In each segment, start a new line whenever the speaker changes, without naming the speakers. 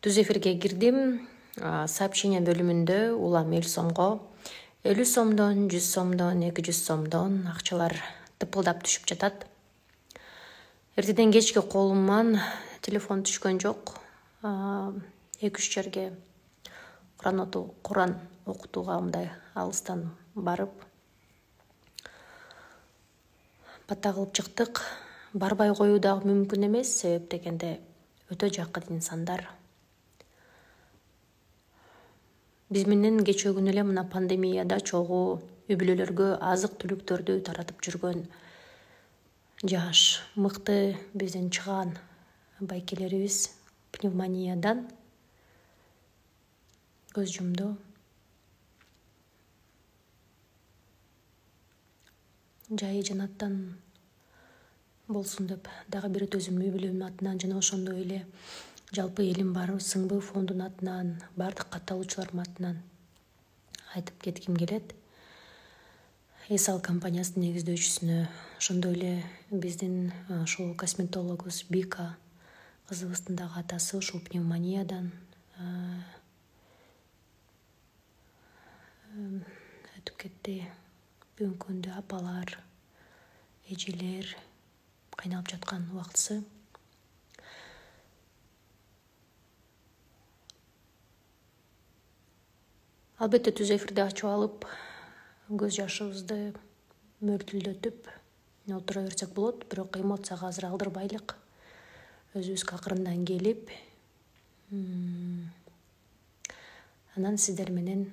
Түз эфирге кирдим. Сообщение бөлүмүндө улам 50 сомго 50 сомдон, 100 сомдон, 200 сомдон акчалар тыпылдап түшүп жатат. Эртеден кечке колуман телефон түшкөн жок. 2-3 жерге Куран окутууга мындай алыстан барып бата кылып чыктык. Барбай коюу дагы мүмкүн эмес, себеп дегенде өтө жакын инсандар. Биз менен кечээ эле мына пандемияда чогуу үй бүлөлөргө азык түлүктөрдү таратып жүргөн жаш мыкты биздин чыгаан байкелерибиз пневмониядан көз жумду. Жайы жанаттан болсун деп дагы бир өзүмдүн үй бүлөмдүн атынан жана ошондой эле жалпы элим бар сыңбы фондун атынан, бардык катталуучулардын атынан айтып кетким келет. Эсал компаниясынын негиздөөчүсүнө, ошондой эле биздин ушул косметологубуз Бика кызыбыздын дагы атасы ушул пневмониядан өтүп кетти. Бүгүнкү күндө апалар, эжелер кыйналып жаткан убактысы. Албетте түз эфирди ачып алып, көз жашыбызды мөлтүлдөтүп отура берсек болот, бирок эмоцияга азыр алдырбайлык. Өзүбүзгө акырындан келип, анан сиздер менен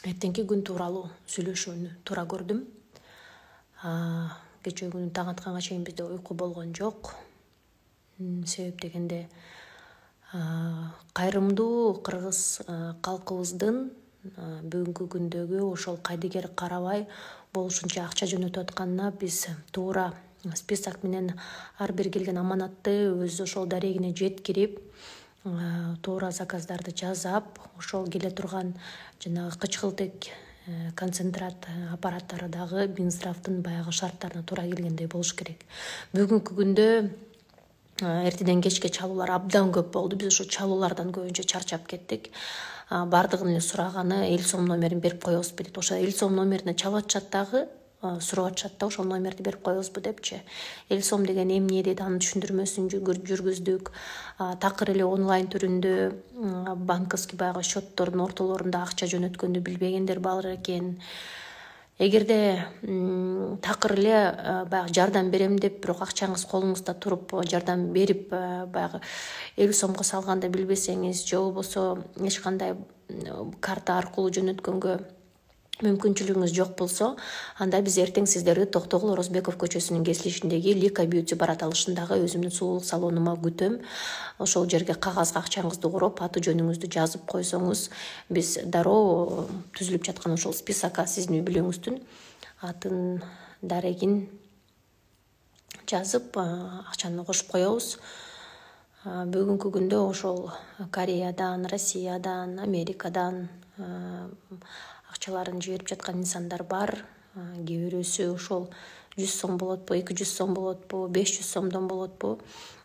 эртеңки күн тууралуу сүйлөшүүнү туура көрдүм. Кечээ күнү таң атканга чейин бизде уйку болгон жок. Себеп дегенде кайрымдуу кыргыз калкыбыздын бүгүнкү күндөгү ошол кайдыгер карабай болушунча акча жөнөтүп атканына биз туура список менен ар бир келген аманатты өз ошол дарегине жеткирип, туура заказдарды жасап, ошол келе турган жанагы кычкылтек концентрат аппараттары дагы Минздравдын баягы шарттарына туура келгендей болуш керек. Бүгүнкү күндө эртеден кечке чалуулар абдан көп болду. Биз ошо чалуулардан көбүнчө чарчап кеттик. Бардыгын эле сураганы 50 сом номерин берип коебузбу дейт. Ошо 50 сом номерине чалып атышат дагы, сурап атышат да, ошол номерди берип коебузбу депчи. 50 сом деген эмне дейт, анын түшүндүрмөсүн жүргүздүк. Такыр эле онлайн түрүндө банковский баягы счеттордун ортолорунда акча жөнөткөндү билбегендер бар экен. Эгерде такыр эле баягы жардам берем деп, бирок акчаңыз колуңузда туруп жардам берип баягы 50 сомго салганды билбесеңиз, же болбосо эч кандай карта аркылуу жөнөткөнгө мүмкүнчүлүгүңүз жок болсо, анда биз эртең сиздерди Токтогул Орозбеков көчөсүнүн кесилишиндеги Лика Бьюти барат алышындагы өзүмдүн сулуулук салонума күтөм. Ошол жерге кагазга акчаңызды короп, аты жөнүңүздү жазып койсоңуз, биз дароо түзүлүп жаткан ошол списокко сиздин үй бүлөңүздүн атын, дарегин жазып, акчаны кошуп коебуз. Бүгүнкү күндө ошол Кореядан, Россиядан, Америкадан акчаларын жиберип жаткан инсандар бар. Кээ бирөөсү ошол 100 сом болотпу, 200 сом болотпу, 500 сомдон болотпу.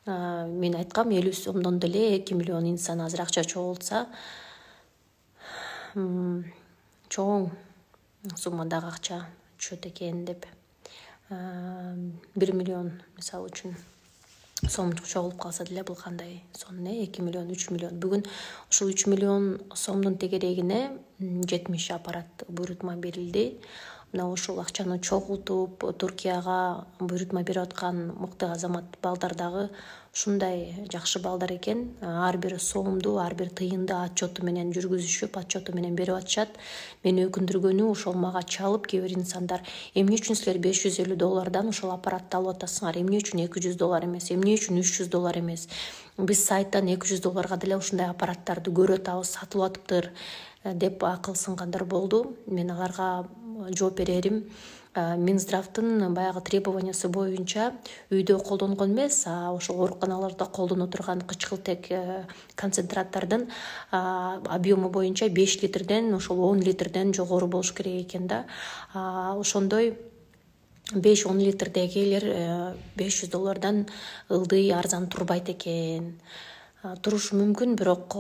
Мен айткам 50 сомдон деле 2 миллион инсан азыр акча чогултса, чоң суммадагы акча түшөт экен деп. 1 миллион мисалы үчүн сом чогулуп калса деле бул кандай сон, 2 миллион, 3 миллион. Бүгүн ушул 3 миллион сомдун тегерегине 70 аппарат буйрутма берилди. Мына ушул акчаны чогултуп Туркияга буйрутма берип аткан мыкты азамат балдар дагы ушундай жакшы балдар экен. Ар бир сомду, ар бир тыйынды отчету менен жүргүзүшүп, отчету менен берип атышат. Мени өкүндүргөнү, ошол мага чалып кээ бир инсандар эмне үчүн силер $550 ошол аппаратты алып атасыңар, эмне үчүн $200 эмес, эмне үчүн $300 эмес. Биз сайттан $200 деле ушундай аппараттарды көрүп атабыз, сатылып атыптыр деп акыл сынгандар болду. Мен аларга жооп берерим, Минздравдын баягы требованиясы боюнча үйдө колдонгон эмес, ошол ооруканаларда колдоно турган кычкылтек концентраттардын объему боюнча 5 литрден ошол 10 литрден жогору болуш керек экен да. Ошондой 5-10 литрдегилер $500 ылдый арзан турбайт экен. турушу мүмкүн, бирок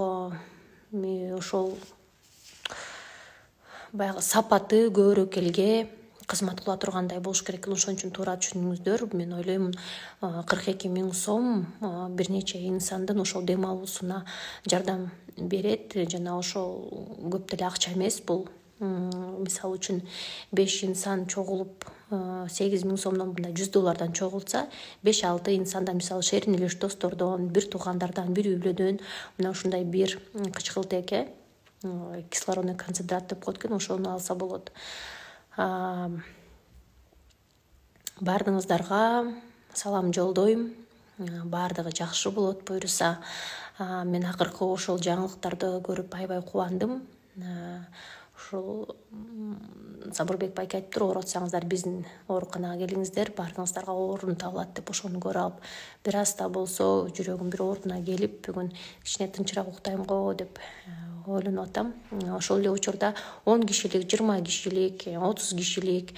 ошол баягы сапаты көбүрөөк элге кызмат кыла тургандай болуш керек. Ошон үчүн туура түшүнүңүздөр. Мен ойлойм 42 000 сом бир нече инсандын ошол дем алуусуна жардам берет. Жана ошол көп деле акча эмес бул. Мисалы үчүн 5 инсан чогулуп 8 000 сомдон мындай $100 чогулса, 5-6 инсандан, мисалы шериндеш достордон, бир туугандардан, бир үй бүлөдөн мына ушундай бир кычкылтеке кислородный концентрат деп коет экен, ошону алса болот. Бардыгыңыздарга салам жолдойм. Бардыгы жакшы болот буюрса. Мен акыркы ошол жаңылыктарды көрүп аябай кубандым. Ошол Забурбек байке айтыптыр, оорутсаңыздар биздин ооруканага келиңиздер, бардыгыңыздарга орун табылат деп. Ошону көрүп алып, бир аз да болсо жүрөгүм бир ордуна келип, бүгүн кичине тынчыраак уктайм го деп ойлонуп атам. Ошол эле учурда 10 кишилик, 20 кишилик, 30 кишилик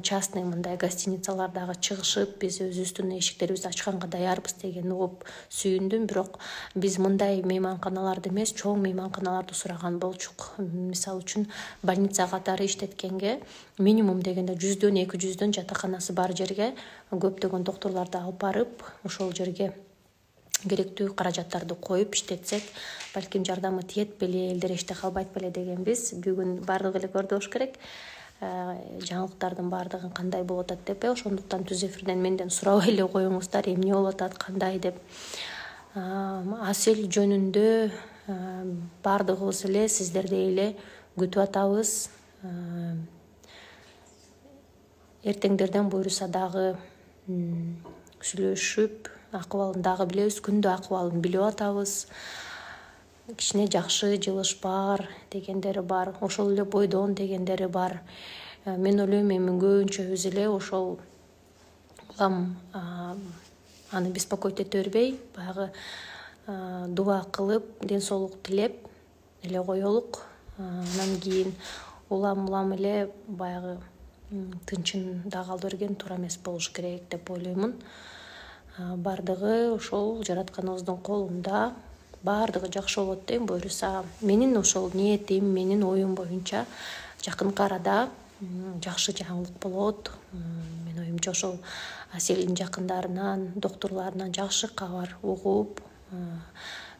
частный мындай гостиницалардагы чыгышып, биз өзүбүздүн эшиктерибизди ачканга даярбыз деген угуп сүйүндүм. Бирок биз мындай мейманканаларды эмес, чоң мейманканаларды сураган болчук. Мисалы үчүн больница катары иштеткенге минимум дегенде 100-200 жатаканасы бар жерге көптөгөн доктурларды алып барып, ошол жерге керектүү каражаттарды коюп иштетсек, балким жардамы тиет беле, элдер эчте калбайт беле дегенбиз. Бүгүн бардыгы эле көрдү болуш керек. Жаңылыктардын бардыгын кандай болуп атат деп, ошондуктан түз эфирден менден сурабай эле коюңуздар, эмне болуп атат, кандай деп. Асел жөнүндө бардыгыбыз эле сиздердей эле күтүп атабыз. Эртеңдерден буюрса дагы сүйлөшүп, акыбалын дагы билебиз, күндө акыбалын билип атабыз. Кичине жакшы жылыш бар дегендери бар, ошол эле бойдон дегендери бар. Мен ойлойм, эми көбүнчөбүз эле ошол улам аны беспокоить эте бербей, баягы дуба кылып, ден соолук тилеп эле коелук. Анан кийин улам эле баягы тынчында кала берген туура эмес болуш керек деп ойлоймун. Бардыгы ошол жаратканыбыздын колунда. Бардыгы жакшы болот дейм. Буюрса менин ошол ниетим, менин оюм боюнча жакынкы арада жакшы жаңылык болот. Мен оюмча ошол Аселдин жакындарынан, доктурларынан жакшы кабар угуп,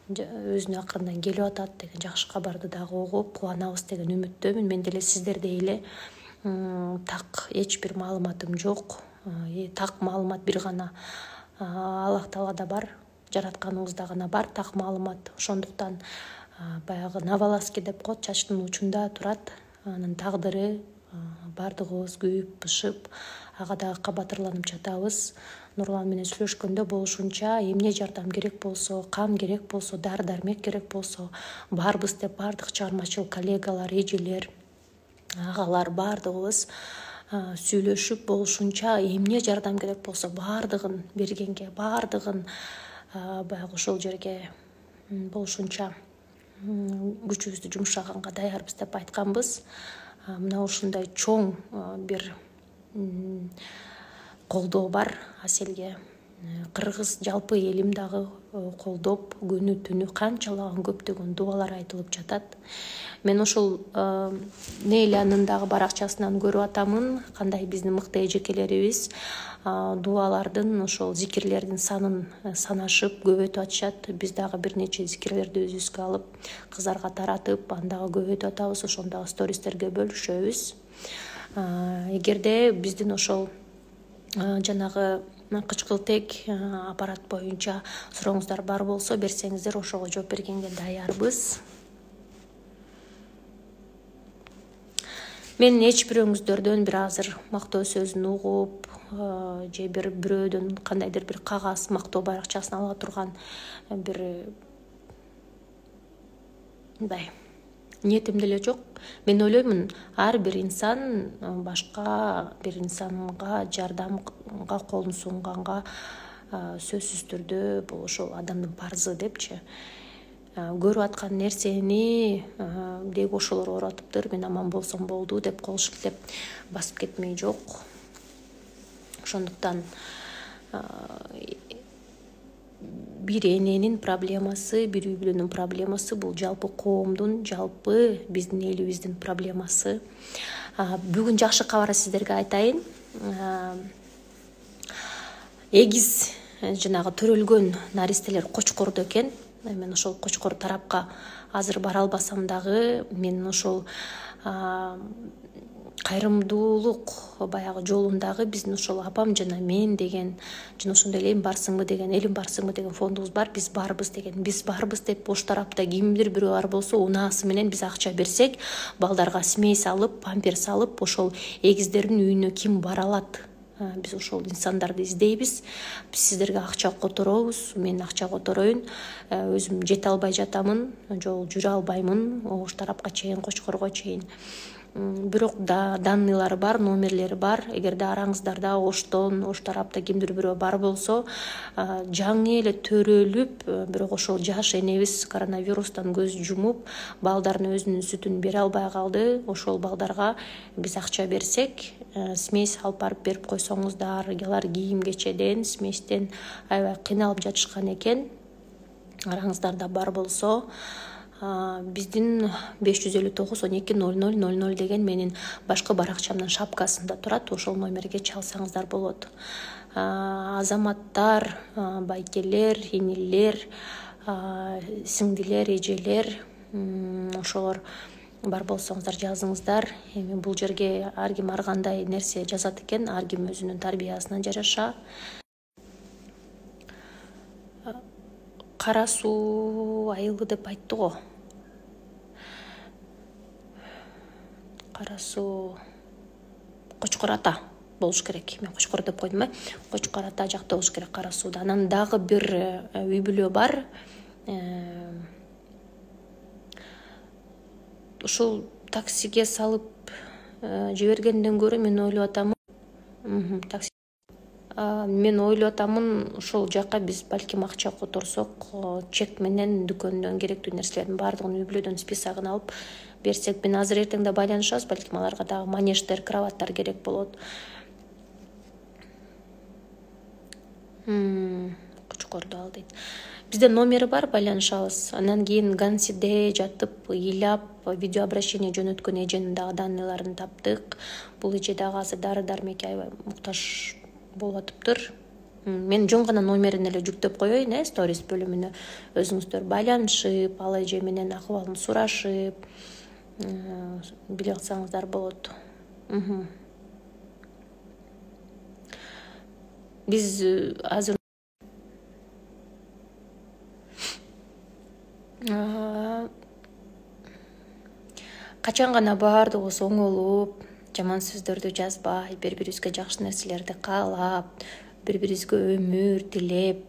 өзүнө акырындан келип атат деген жакшы кабарды дагы угуп кубанабыз деген үмүттөмүн. Мен деле сиздердей эле так эч бир маалыматым жок. Так маалымат бир гана Аллах Таалада бар. Жаратканыбызда гана бар так маалымат. Ошондуктан баягы наваласки деп коет, чачтын учунда турат. Анын тагдыры бардыгыбыз күйүп бышып, ага дагы кабатырланып жатабыз. Нурлан менен сүйлөшкөндө болушунча эмне жардам керек болсо, кам керек болсо, дары-дармек керек болсо барбыз деп бардык чыгармачыл коллегалар, эжелер, агалар бардыгыбыз сүйлөшүп болушунча эмне жардам керек болсо бардыгын бергенге, бардыгын баягы ошол жерге болушунча күчүбүздү жумшаганга даярбыз деп айтканбыз. Мына ушундай чоң бир колдоо бар Аселге. Кыргыз жалпы элим дагы колдоп, күнү түнү канчалаган көптөгөн дубалар айтылып жатат. Мен ошол Нейлянын дагы баракчасынан көрүп атамын, кандай биздин мыкты эжекелерибиз дубалардын, ошол зикирлердин санын санашып көбөйтүп атышат. Биз дагы бир нече зикирлерди өзүбүзгө алып, кыздарга таратып, аны дагы көбөйтүп атабыз, ошону дагы стористерге бөлүшөбүз. Эгерде биздин ошол жанагы кычкылтек аппарат боюнча сурооңуздар бар болсо, берсеңиздер, ошого жооп бергенге даярбыз. Мен эч бирөөңүздөрдөн бир азыр мактоо сөзүн угуп, же бирөөдөн кандайдыр бир кагаз мактоо баракчасын ала турган бир мындай ниетим деле жок. Мен ойлоймун, ар бир инсан башка бир инсанга жардамга колун сунганга сөзсүз түрдө бул ошол адамдын парзы депчи. Көрүп аткан нерсени деги ошолор ооротуптур, мен аман болсом болду деп кол шилтеп басып кетмей жок. Ошондуктан бир эненин проблемасы, бир үй бүлөнүн проблемасы, бул жалпы коомдун, жалпы биздин элибиздин проблемасы. Бүгүн жакшы кабар сиздерге айтайын. Эгиз жанагы төрөлгөн наристелер кочкордо экен. Мен ошол кочкор тарапка азыр бара албасам дагы, мен ошол кайрымдуулук баягы жолундагы биздин ошол апам жана мен деген жана ошондой эле элим барсыңбы деген фондубуз бар. Биз барбыз деген. Биз барбыз деп ош тарапта кимдир бирөө бар болсо, унаасы менен биз акча берсек, балдарга смей салып, памперс алып, ошол эгиздердин үйүнө ким бара алат? Биз ошол инсандарды издейбиз. Биз сиздерге акча которобуз. Мен акча котороюн. Өзүм жете албай жатамын, жол жүрө албаймын. Ош тарапка чейин, Кочкорго чейин. Бирок данныйлары бар, номерлери бар. Эгерде араңыздарда Ош тарапта кимдир бирөө бар болсо, жаңы эле төрөлүп, бирок ошол жаш энебиз коронавирустан көз жумуп, балдарына өзүнүн сүтүн бере албай калды. Ошол балдарга биз акча берсек, смей салып барып берип койсоңуздар, алар кийим кечеден, сместен аябай кыйналып жатышкан экен. Араңыздарда бар болсо, биздин 559-12-00-00 деген менин башкы баракчамдын шапкасында турат. Ошол номерге чалсаңыздар болот. Азаматтар, байкелер, инилер, сиңдилер, эжелер, ошолор бар болсоңуздар жазыңыздар. Эми бул жерге ар ким ар кандай нерсе жазат экен, ар ким өзүнүн тарбиясына жараша. Кара суу айылы деп айтты го. Кара суу Кочкор ата болуш керек. Мен Кочкор деп койдум, Кочкор ата жакта болуш керек кара сууда. Анан дагы бир үй бүлө бар. Ушул таксиге салып жибергенден көрө мен ойлоп атамын. Мен ойлоп атамын, ошол жака биз балким акча которсок, чек менен дүкөндөн керектүү нерселердин баардыгын үй бүлөдөн списогун алып берсек, мен азыр эртеңде байланышабыз, балким аларга дагы манеждер, кроваттар керек болот. Кочкорду ал дейт. Бизде номери бар, байланышабыз. Анан кийин Гансиде жатып, ыйлап, видеообращение жөнөткөн эженин дагы данныйларын таптык. Бул эже дагы азыр дары-дармекке аябай муктаж болуп атыптыр. Мен жөн гана номерин эле жүктөп коеюн, сторис бөлүмүнө. Өзүңүздөр байланышып, ал эже менен акыбалын сурашып, биле алсаңыздар болот. Биз азыр качан гана баардыгыбыз оңолуп, жаман сөздөрдү жазбай, бири-бирибизге жакшы нерселерди каалап, бири-бирибизге өмүр тилеп,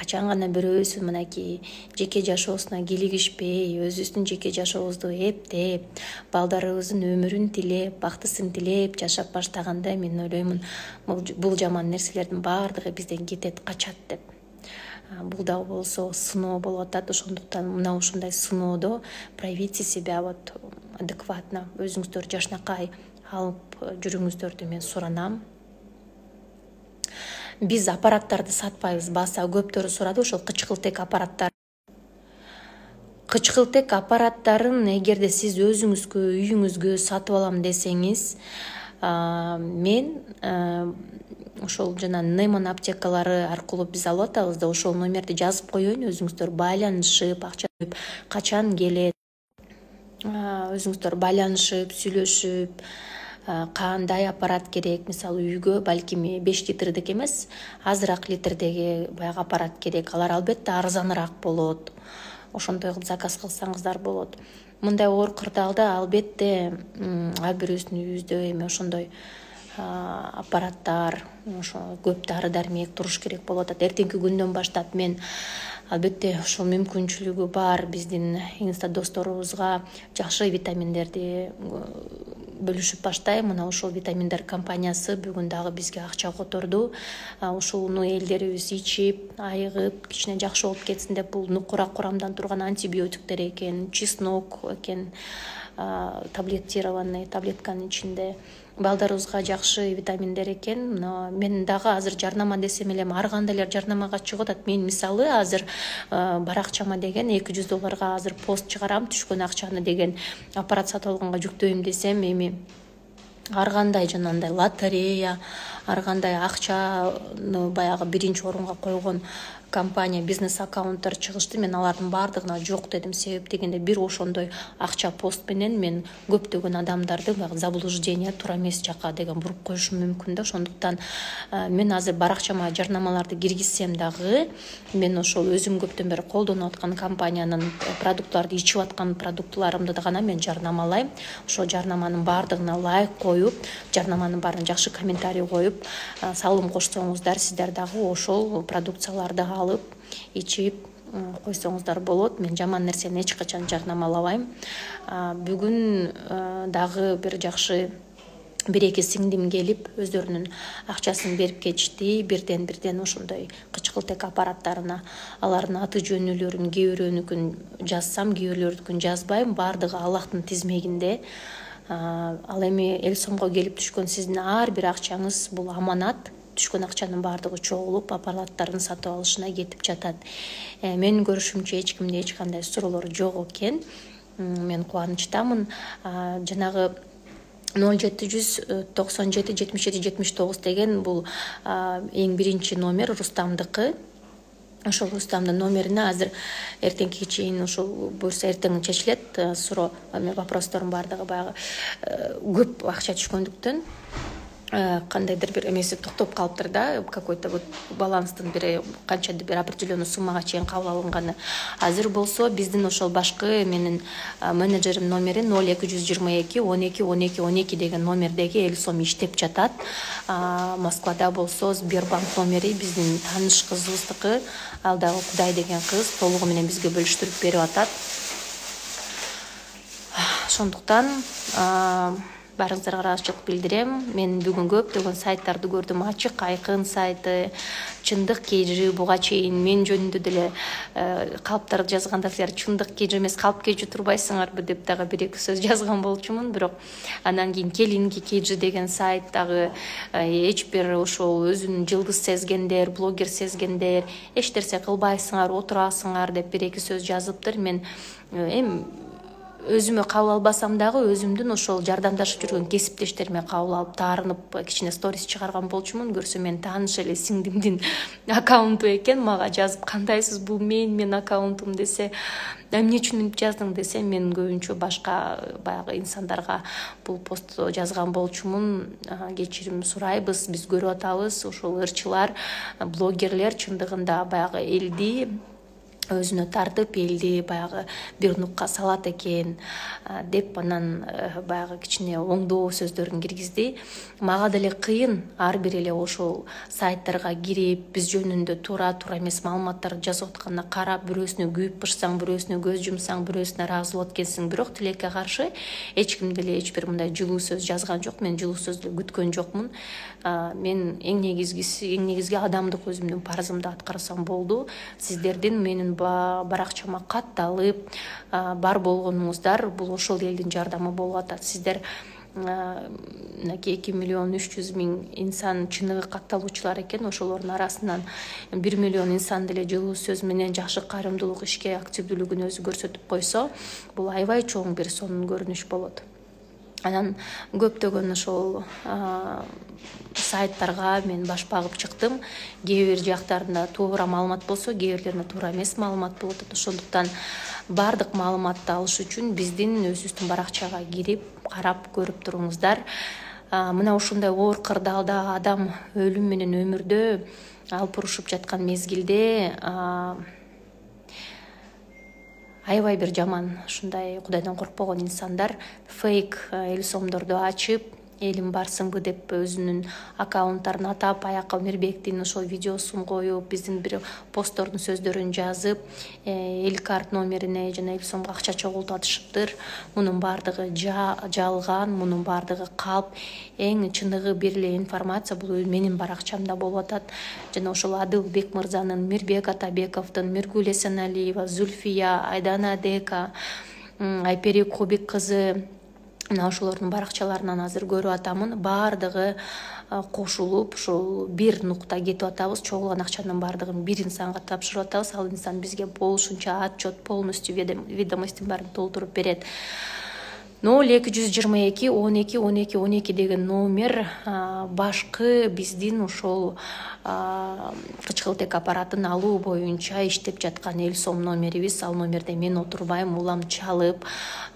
качан гана бирөөбүз мынакей жеке жашоосуна кийлигишпей, өзүбүздүн жеке жашообузду эптеп, балдарыбыздын өмүрүн тилеп, бактысын тилеп жашап баштаганда, мен ойлоймун, бул жаман нерселердин баардыгы бизден кетет, качат деп. Бул дагы болсо сыноо болуп атат. Ошондуктан мына ушундай сыноодо проявите себя вот адекватно, өзүңүздөр жашнакай алып жүрүңүздөрдү мен суранам. Биз аппараттарды сатпайбыз. Баса көптөрү сурады ошол кычкылтек аппараттар. Кычкылтек аппараттарын эгерде сиз өзүңүзгө, үйүңүзгө сатып алам десеңиз, мен ошол жана Неман аптекалары аркылуу биз алып атабыз да, ошол номерди жазып коеюн, өзүңүздөр байланышып, акча качан келет, өзүңүздөр байланышып, сүйлөшүп, кандай аппарат керек, мисалы үйгө балким 5 литрдик эмес, азыраак литрдеги баягы аппарат керек. Алар албетте арзаныраак болот. Ошондой кылып заказ кылсаңыздар болот. Мындай оор кырдаалда албетте ар бирибиздин үйүбүздө эми ошондой аппараттар, ошо көп дары-дармек туруш керек болуп атат. Эртеңки күндөн баштап мен албетте ошол мүмкүнчүлүгү бар биздин инста досторубузга жакшы витаминдерди бөлүшүп баштайм. Мына ошол витаминдер компаниясы бүгүн дагы бизге акча которду. Ушуну элдерибиз ичип, айыгып, кичине жакшы болуп кетсин деп, бул нукура курамдан турган антибиотиктер экен, чеснок экен, таблетированный таблетканын ичинде. балдарыбызга жакшы витаминдер экен. Мен дагы азыр жарнама десем эле ар кандай эле жарнамага чыгып атат. Мен мисалы азыр баракчама деген $200 азыр пост чыгарам, түшкөн акчаны деген аппарат сатып алганга жүктөйм десем, эми ар кандай жанагындай лотерея, ар кандай акчаны баягы биринчи орунга койгон компания бизнес аккаунттар чыгышты. Мен алардын баардыгына жок дедим. Себеп дегенде бир ошондой акча пост менен мен көптөгөн адамдарды заблуждение туура эмес жака деген буруп коюшум мүмкүн да. Ошондуктан мен азыр баракчама жарнамаларды киргизсем дагы, мен ошол өзүм көптөн бери колдонуп аткан компаниянын продуктларды ичип аткан продуктларымды гана мен жарнамалайм. Ошол жарнаманын баардыгына лайк коюп, жарнаманын баарын жакшы комментарий коюп, салым кошсоңуздар, сиздер дагы ошол продукцияларды алып ичип койсоңуздар болот. Мен жаман нерсени эч качан жарнамалабайм. Бүгүн дагы бир жакшы бир-эки сиңдим келип өздөрүнүн акчасын берип кетишти. Бирден ошондой кычкылтек аппараттарына алардын аты жөнүлөрүн кээ бирөөнүкүн жазсам, кээ бирөөнүкүн жазбайм. Баардыгы Аллахтын тизмегинде. Ал эми эл сомго келип түшкөн сиздин ар бир акчаңыз бул аманат. Түшкөн акчанын баардыгы чогулуп аппараттарын сатып алышына кетип жатат. Менин көрүшүмчө эч кимде эч кандай суроолор жок экен. Мен кубанычтамын. Жанагы 0797 77 79 деген бул эң биринчи номер Рустамдыкы. Ошол Рустамдын номерине азыр эртеңки чейин ошол буюрса эртең чечилет суроо, вопростордун баардыгы баягы көп акча түшкөндүктөн кандайдыр бир эмеси токтоп калыптыр да, какой-то вот баланстын бир канчадыр бир определенный суммага чейин кабыл алынганы. Азыр болсо биздин ошол башкы менин менеджерим номери 0222 12 12 12 деген номердеги эл сом иштеп жатат. Москвада болсо Сбербанк номери биздин тааныш кызыбыздыкы, ал дагы Кудай деген кыз толугу менен бизге бөлүштүрүп берип атат. Ошондуктан баарыңыздарга ыраазычылык билдирем. Мен бүгүн көптөгөн сайттарды көрдүм. Ачык айкын сайты, чындык кежи, буга чейин мен жөнүндө деле калыптарды жазганда силер чындык кежи эмес калп кежи турбайсыңарбы деп дагы бир-эки сөз жазган болчумун. Бирок анан кийин келинки кежи деген сайт дагы эч бир ошол өзүн жылдыз сезгендер, блогер сезгендер, эч нерсе кылбайсыңар, отурасыңар деп бир-эки сөз жазыптыр. Мен эми өзүмө кабыл албасам дагы өзүмдүн ошол жардамдашып жүргөн кесиптештериме кабыл алып таарынып кичине сторис чыгарган болчумун. Көрсө мен тааныш эле сиңдимдин аккаунту экен. Мага жазып, кандайсыз, бул менин аккаунтум десе, эмне үчүн жаздың десе, мен көбүнчө башка баягы инсандарга бул посту жазган болчумун. Кечирим сурайбыз, биз көрүп атабыз. Ошол ырчылар, блогерлер чындыгында баягы элди өзүнө тартып, элди баягы бир нукка салат экен деп анан баягы кичине оңдоо сөздөрүн киргизди. Мага деле кыйын ар бир эле ошол сайттарга кирип, биз жөнүндө туура эмес маалыматтарды жазып атканына карап, бирөөсүнө күйүп бышсаң, бирөөсүнө көз жумсаң, бирөөсүнө ыраазы болот экенсиң. Бирок тилекке каршы эч ким деле эч бир мындай жылуу сөз жазган жок. Мен жылуу сөздү күткөн жокмун. Мен эң негизги адамдык өзүмдүн парызымды аткарсам болду. Сиздердин менин баракчама катталып бар болгонуңуздар бул ошол элдин жардамы болуп атат. Сиздер 2,300,000 инсан чыныгы катталуучулар экен. Ошолордун арасынан 1 миллион инсан деле жылуу сөз менен жакшы кайрымдуулук ишке активдүүлүгүн өзү көрсөтүп койсо, бул аябай чоң бир сонун көрүнүш болот. Анан көптөгөн ошол сайттарга мен баш багып чыктым. Кээ бир жактарында туура маалымат болсо, кээ бирлеринде туура эмес маалымат болот. Ошондуктан баардык маалыматты алыш үчүн биздин өзүбүздүн баракчага кирип, карап көрүп туруңуздар. Мына ушундай оор кырдаалда адам өлүм менен өмүрдө алпурушуп жаткан мезгилде аябай бир жаман ушундай Кудайдан коркпогон инсандар фейк эл сомдорду ачып, элим барсыңбы деп өзүнүн аккаунттарын атап, аякка Мирбектин ошол видеосун коюп, биздин бир посттордун сөздөрүн жазып, эл карт номерине жана эл сомго акча чогултуп атышыптыр. Мунун баардыгы жалган, мунун баардыгы калп. Эң чыныгы бир эле информация бул менин баракчамда болуп атат. Жана ошол Адыл Бекмырзанын, Мирбек Атабековдун, Миргүл Эсеналиева, Зульфия, Айдана Дека, Айпери Кубик кызы, мына ошолордун баракчаларынан азыр көрүп атамын, баардыгы кошулуп ушул бир нукта кетип атабыз. Чогулган акчанын баардыгын бир инсанга тапшырып атабыз. Ал инсан бизге болушунча отчет полностью ведомостьтин баарын толтуруп берет. 0222 12 12 12 деген номер башкы биздин ошол кычкылтек аппаратын алуу боюнча иштеп жаткан эл сом номерибиз. Ал номерде мен отурбайм, улам чалып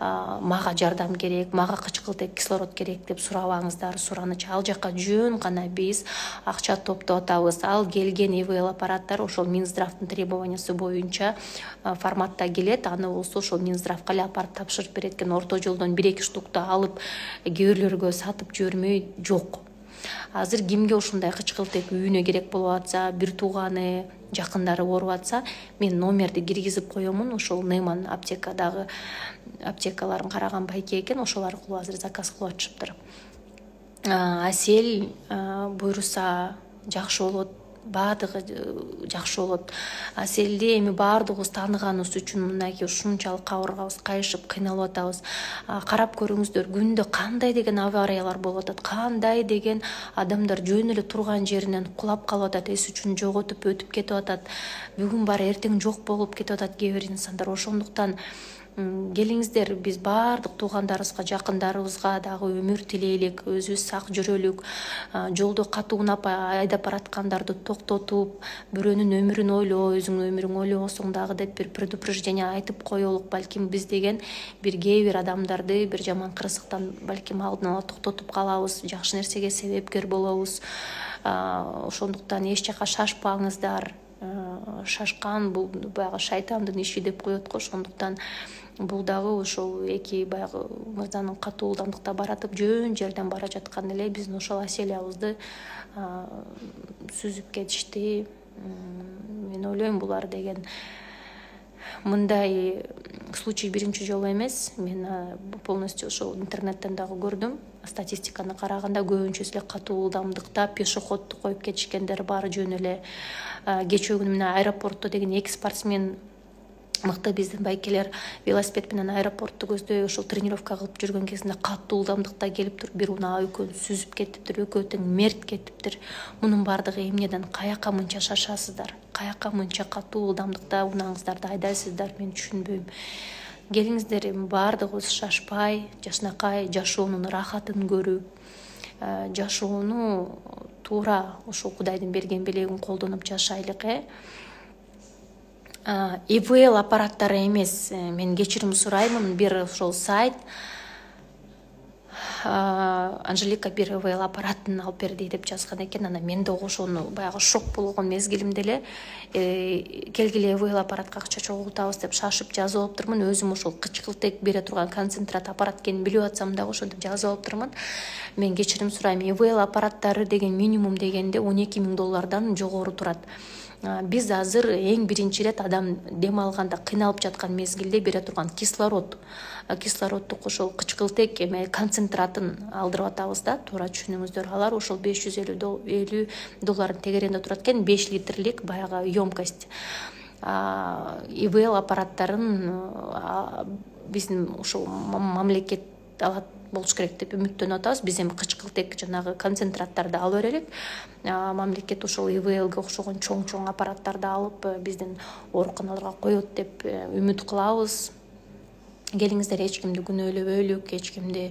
мага жардам керек, мага кычкылтек кислород керек деп сурабаңыздар. Сураныч ал жака жөн гана биз акча топтоп атабыз. Ал келген ИВЛ аппараттар ошол Минздравдын требованиясы боюнча форматта келет. Аны болсо ошол Минздравга эле апарып тапшырып берет экен. Орто жолдон 1-2 штукты алып кээ бирлөргө сатып жибермөй жок. Азыр кимге ушундай кычкылтек үйүнө керек болуп атса, бир тууганы, жакындары ооруп атса, мен номерди киргизип коемун. Ошол Неман аптекадагы аптекаларын караган байке экен, ошол аркылуу азыр заказ кылып атышыптыр. Асел буйруса жакшы болот, баардыгы жакшы болот. Аселди эми баардыгыбыз тааныганыбыз үчүн мынакей ушунчалык кабыргабыз кайышып кыйналып атабыз. Карап көрүңүздөр, күндө кандай деген авариялар болуп атат, кандай деген адамдар жөн эле турган жеринен кулап калып атат, эс үчүн жоготуп өтүп кетип атат. Бүгүн бар, эртең жок болуп кетип атат кээ бир инсандар. Ошондуктан келиңиздер, биз баардык туугандарыбызга, жакындарыбызга дагы өмүр тилейлик, өзүбүз сак жүрөлүк. Жолдо катуу унап айдап бараткандарды токтотуп, бирөөнүн өмүрүн ойлоо, өзүңдүн өмүрүңдү ойлобосоң дагы деп бир предупреждение айтып коелук. Балким биз деген кээ бир адамдарды бир жаман кырсыктан балким алдын ала токтотуп калабыз, жакшы нерсеге себепкер болобуз. Ошондуктан эч жака шашпаңыздар. Шашкан бул баягы шайтандын иши деп коет го. Ошондуктан бул дагы ошол эки баягы мырзанын катуу ылдамдыкта баратып жөн жерден бара жаткан эле биздин ошол Аселиябызды сүзүп кетишти. Мен ойлойм, булар деген мындай случай биринчи жолу эмес. Мен полностью ошол интернеттен дагы көрдүм. Статистиканы караганда көбүнчөсү эле катуу ылдамдыкта пешеходду коюп кетишкендер бар. Жөн эле кечээ күнү менен аэропортто деген 2 спортсмен, мыкты биздин байкелер велосипед менен аэропортту көздөй ошол тренировка кылып жүргөн кезинде катуу ылдамдыкта келип туруп бир унаа экөөнү сүзүп кетиптир, экөө тең мерт кетиптир. Мунун баардыгы эмнеден, каяка мынча шашасыздар, каяка мынча катуу ылдамдыкта унааңыздарды айдайсыздар, мен түшүнбөйм. Келиңиздер, эми баардыгыбыз шашпай, жашнакай жашоонун рахатын көрүп, жашоону туура ошол Кудайдын берген белегин колдонуп жашайлык. ИВЛ аппараттары эмес, мен кечирим сураймын, бир ошол сайт Анжелика бир ИВЛ аппаратын алып берди деп жазган экен. Ана мен да ошону баягы шок болгон мезгилимде эле келгиле ИВЛ аппаратка акча чогултабыз деп шашып жазып алыптырмын. Өзүм ошол кычкылтек бере турган концентрат аппарат экенин билип атсам дагы ошентип жазып алыптырмын. Мен кечирим сурайм, ИВЛ аппараттары деген минимум дегенде $12,000 жогору турат. Биз азыр эң биринчи ирет адам дем алганда кыйналып жаткан мезгилде бере турган кислородду ошол кычкылтек концентратын алдырып атабыз да, туура түшүнүңүздөр. Алар ошол $550 тегеренде турат экен, 5 литрлик баягы емкость. ИВЛ аппараттарын биздин ошол мамлекет алат болуш керек деп үмүттөнүп атабыз. Биз эми кычкылтек жанагы концентраттарды ала берелик. Мамлекет ошол ИВЛге окшогон чоң аппараттарды алып биздин ооруканаларга коет деп үмүт кылабыз. Келиңиздер, эч кимди күнөөлөбөйлүк, эч кимди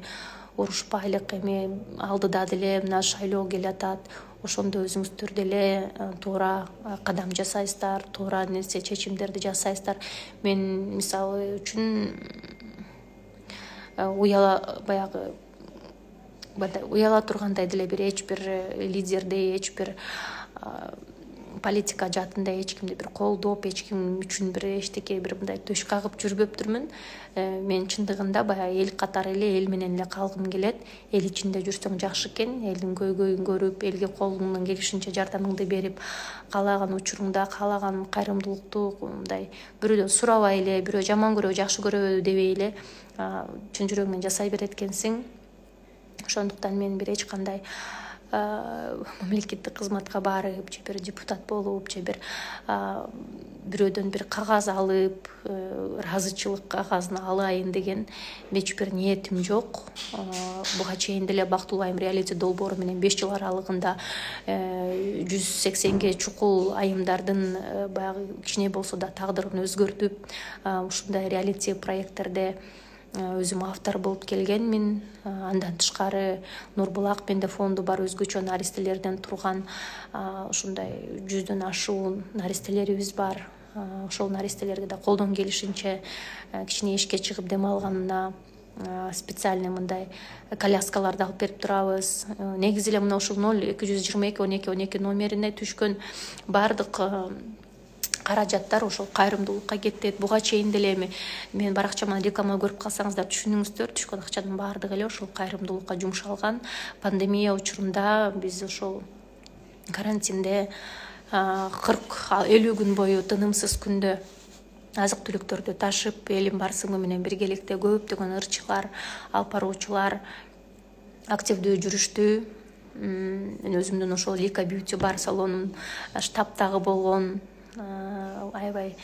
урушпайлык. Эми алдыда деле мына шайлоо келатат. Ошондо өзүңүздөр деле туура кадам жасайсыздар, туура нерсе чечимдерди жасайсыздар. Мен мисалы үчүн уяла тургандай деле бир эч бир лидерди, эч бир политика жаатында эч кимди бир колдоп, эч ким үчүн бир эчтеке бир мындай төш кагып жүрбөптүрмүн. Мен чындыгында баягы эл катары эле, эл менен эле калгым келет. Эл ичинде жүрсөң жакшы экен, элдин көйгөйүн көрүп, элге колуңдан келишинче жардамыңды берип, каалаган учуруңда каалаган кайрымдуулукту мындай бирөөдөн сурабай эле, бирөө жаман көрөбү, жакшы көрөбү дебей эле чын жүрөгүңмен жасай берет экенсиң. Ошондуктан мен бир эч кандай мамлекеттик кызматка барып же бир депутат болуп же бир бирөөдөн бир кагаз алып ыраазычылык кагазын алайын деген эч бир ниетим жок. Буга чейин деле Бактылуу айым реалити долбоору менен 5 жыл аралыгында 180ге чукул айымдардын баягы кичине болсо да тагдырын өзгөртүп ушундай реалити проекттерде өзүм автор болуп келгенмин. Андан тышкары Нурбулак менде фонду бар, өзгөчө наристелерден турган ушундай 100дөн ашуун наристелерибиз бар. Ошол наристелерге да колдон келишинче кичине эшикке чыгып дем алганына специальный мындай коляскаларды алып берип турабыз. Негизи эле мына ушул 0222 номерине түшкөн бардык каражаттар ошол кайрымдуулукка кетет. Буга чейин деле мен баракчаман реклама көрүп калсаңыздар түшүнүңүздөр, түшкөн акчанын баардыгы эле ошол кайрымдуулукка жумшалган. Пандемия учурунда биз ошол карантинде 40-50 күн бою тынымсыз күндө азык түлүктөрдү ташып, элим барсыңы менен биргеликте көптөгөн ырчылар, алып баруучулар активдүү жүрүштү. Мен өзүмдүн ошол Лика Бьюти бар салонум штабтагы болгон. Аябай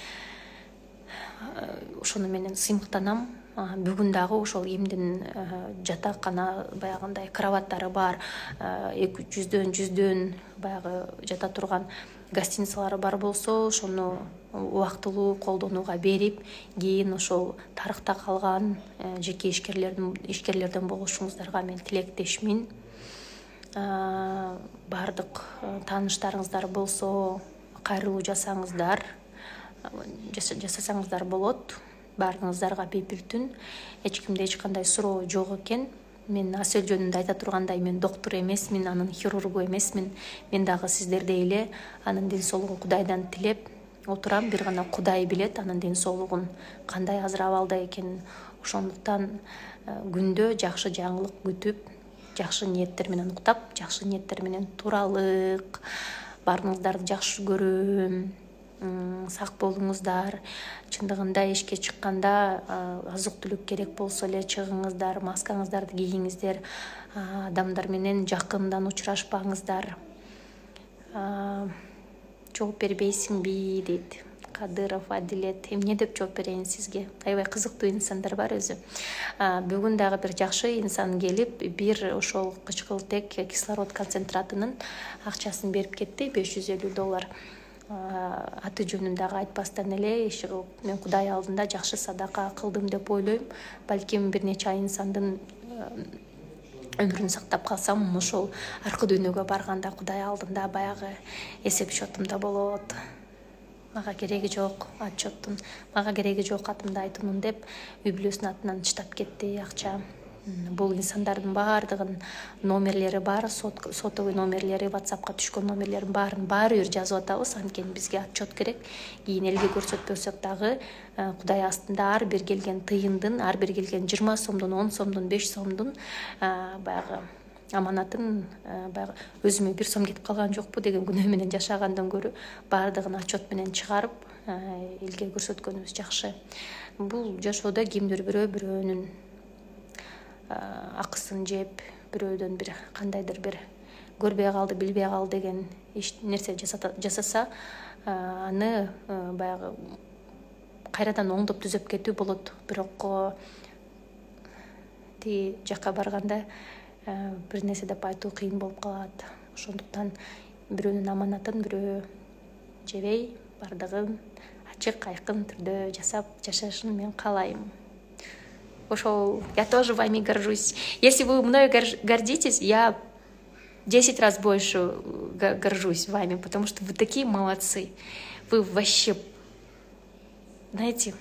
ошону менен сыймыктанам. Бүгүн дагы ошол эмдин жатакана баягындай кроваттары бар, 100дөн баягы жата турган гостиницалары бар болсо, ошону убактылуу колдонууга берип, кийин ошол тарыхта калган жеке ишкерлерден болушуңуздарга мен тилектешмин. Бардык тааныштарыңыздар болсо, кайрылуу жасасаңыздар болот. Баарыңыздарга бепилтүн. Эч кимде эч кандай суроо жок экен. Мен Асель жөнүндө айта тургандай, мен доктур эмесмин, анын хирургу эмесмин. Мен дагы сиздердей эле анын ден соолугун Кудайдан тилеп отурам. Бир гана Кудай билет анын ден соолугун кандай азыр абалда экенин. Ошондуктан күндө жакшы жаңылык күтүп, жакшы ниеттер менен уктап, жакшы ниеттер менен туралык. Баарыңыздарды жакшы көрөм. Сак болуңуздар. Чындыгында эшикке чыкканда азык түлүк керек болсо эле чыгыңыздар, маскаңыздарды кийиңиздер, адамдар менен жакындан учурашпаңыздар. Жооп бербейсиңби дейт Кадыров Адилет. Эмне деп жооп берейин сизге? Аябай кызыктуу инсандар бар өзү. Бүгүн дагы бир жакшы инсан келип, бир ошол кычкылтек кислород концентратынын акчасын берип кетти, $550. Аты жөнүн дагы айтпастан эле мен Кудай алдында жакшы садака кылдым деп ойлойм. Балким бир нече инсандын өмүрүн сактап калсам, ошол аркы дүйнөгө барганда Кудай алдында баягы эсеп счетумда болот. Мага кереги жок отчеттун, мага кереги жок атымды айтуунун деп үй бүлөсүнүн атынан чыдап кетти акча. Бул инсандардын баардыгынын номерлери бар, сотовый номерлери, WhatsAppка түшкөн номерлерин баары бир жазып атабыз. Анткени бизге отчет керек. Кийин элге көрсөтпөсөк дагы Кудай астында ар бир келген тыйындын, ар бир келген 20 сомдун, 10 сомдун, 5 сомдун баягы аманатын баягы өзүмө 1 сом кетип калган жокпу деген күнөө менен жашагандан көрө баардыгын отчет менен чыгарып элге көрсөткөнүбүз жакшы. Бул жашоодо кимдир бирөөнүн акысын жеп, бирөөдөн бир кандайдыр бир көрбөй калды, билбей калды деген нерсе жасаса, аны баягы кайрадан оңдоп түзөп кетүү болот. Бирок тиги жакка барганда бир нерсе деп айтуу кыйын болуп калат. Ошондуктан бирөөнүн аманатын бирөө жебей, бардыгын ачык, айкын түрдө жасап жашашын мен каалайм. Ошол, я тоже вами горжусь. Если вы мною гордитесь, я 10 раз больше горжусь вами, потому что вы такие молодцы. Вы вообще, знаете,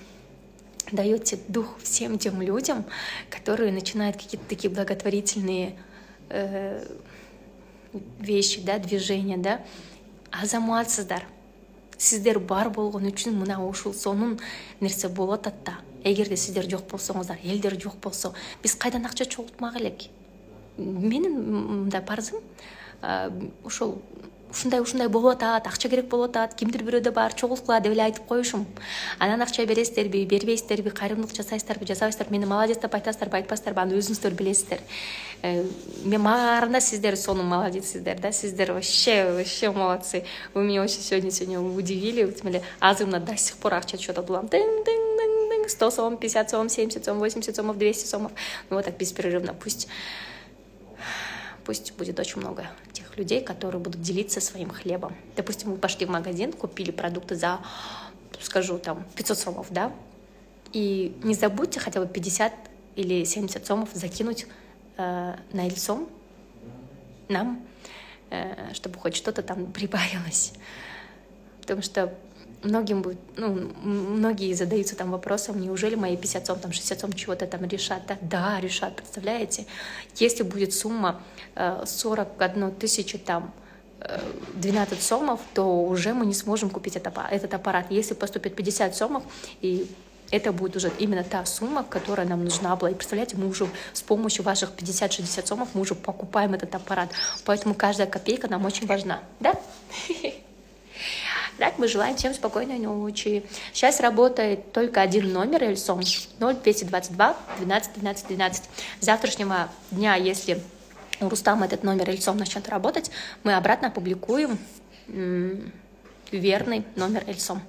даете дух всем тем людям, которые начинают какие-то такие благотворительные вещи, да, движения, да. Азаматсыздар. Сиздер бар болгон үчүн мына ушул сонун нерсе болот атта. Эгерде сиздер жок болсоңуздар, элдер жок болсо, биз кайдан акча чогултмак элек? Менин мындай парзым ошол ушундай болуп атат, акча керек болуп атат, кимдир бирөөдө бар чогул кыла деп эле айтып коюшум. Анан акча бересиздерби, бербейсиздерби, кайрымдуулук жасайсыздарбы, жасабайсыздарбы, мени молодец деп айтасыздарбы, айтпайсыздарбы, аны өзүңүздөр билесиздер. Мен мага караганда сиздер сону молодецсиздер, да, сиздер вообще молодцы. Вы меня очень сегодня удивили, тем более азырмына до сих пор акча счёта булам. 100 сом, 50 сом, 70 сом, 80 сомов, 200 сомов. Ну вот так беспрерывно. Пусть будет очень много тех людей, которые будут делиться своим хлебом. Допустим, вы пошли в магазин, купили продукты за, скажу, там, 500 сомов, да? И не забудьте хотя бы 50 или 70 сомов закинуть на Эльсом нам, чтобы хоть что-то там прибавилось. Потому что многие задаются там вопросом, неужели мои 50 сом, там 60 сом чего-то там решат? Да, решат, представляете? Если будет сумма 41 тысяча, там, 12 сомов, то уже мы не сможем купить этот аппарат. Если поступит 50 сомов, и это будет уже именно та сумма, которая нам нужна была. И представляете, мы уже с помощью ваших 50-60 сомов мы уже покупаем этот аппарат. Поэтому каждая копейка нам очень важна. Да? Так, мы желаем всем спокойной ночи. Сейчас работает только один номер Эльсом 0222 12 12 12. С завтрашнего дня, если у Рустама этот номер Эльсом начнет работать, мы обратно опубликуем верный номер Эльсом.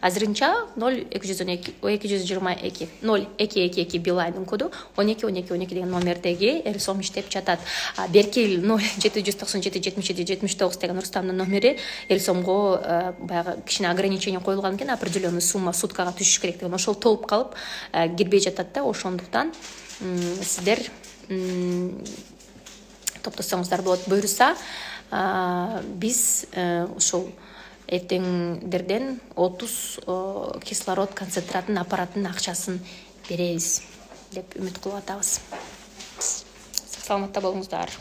Азырынча 0222 0222 Билайндын коду 12 деген номердеги Эльсом иштеп жатат. Беркил 0797 77 79 деген Рустамдын номери Эльсомго баягы кичине ограничение коюлган экен, определенный сумма суткага түшүш керек деген, ошол толуп калып кирбей жатат да. Ошондуктан сиздер топтосоңуздар болот. Буюрса биз ушул эртеңдерден 30 кислород концентратын аппараттын акчасын беребиз деп үмүт кылып атабыз. Саламатта болуңуздар.